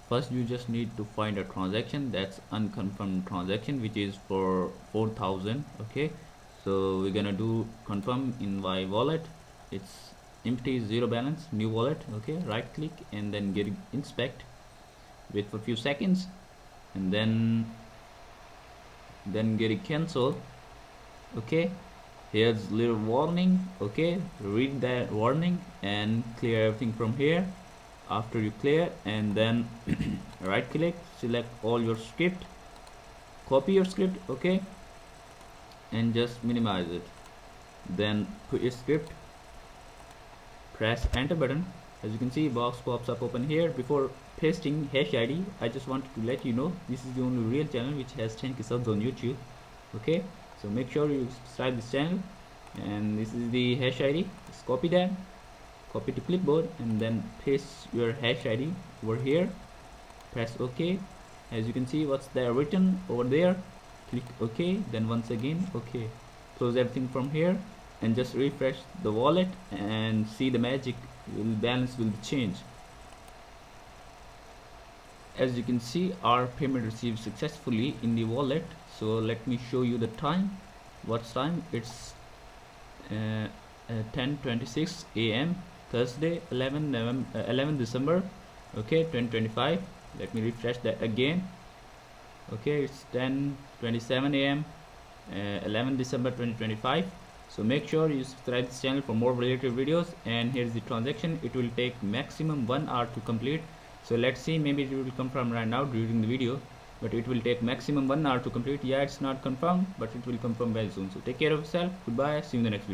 First you just need to find a transaction that's unconfirmed transaction, which is for 4,000. Okay, so we're gonna do confirm in my wallet. It's empty, zero balance, new wallet. Okay, right click and then get inspect, wait for a few seconds, and then get it cancel. Okay, here's little warning. Okay, read that warning and clear everything from here. After you clear, and then right click, select all your script, copy your script. Okay, and just minimize it, then put your script, press enter button. As you can see, box pops up open here. Before pasting hash id, I just wanted to let you know this is the only real channel which has 10k subs on YouTube. Okay, so make sure you subscribe this channel, and this is the hash id. Just copy that, copy to clipboard, and then paste your hash id over here. Press ok. As you can see, what's there written over there, click ok, then once again ok. Close everything from here and just refresh the wallet and see the magic. Balance will change. As you can see, our payment received successfully in the wallet. So let me show you the time. What's time? It's 10:26 a.m. Thursday, 11 December, okay, 2025. Let me refresh that again. Okay, it's 10:27 a.m. 11 December 2025. So make sure you subscribe this channel for more related videos. And here's the transaction. It will take maximum 1 hour to complete. So let's see, maybe it will confirm right now during the video, but it will take maximum 1 hour to complete. Yeah, it's not confirmed, but it will confirm very soon. So take care of yourself. Goodbye, see you in the next video.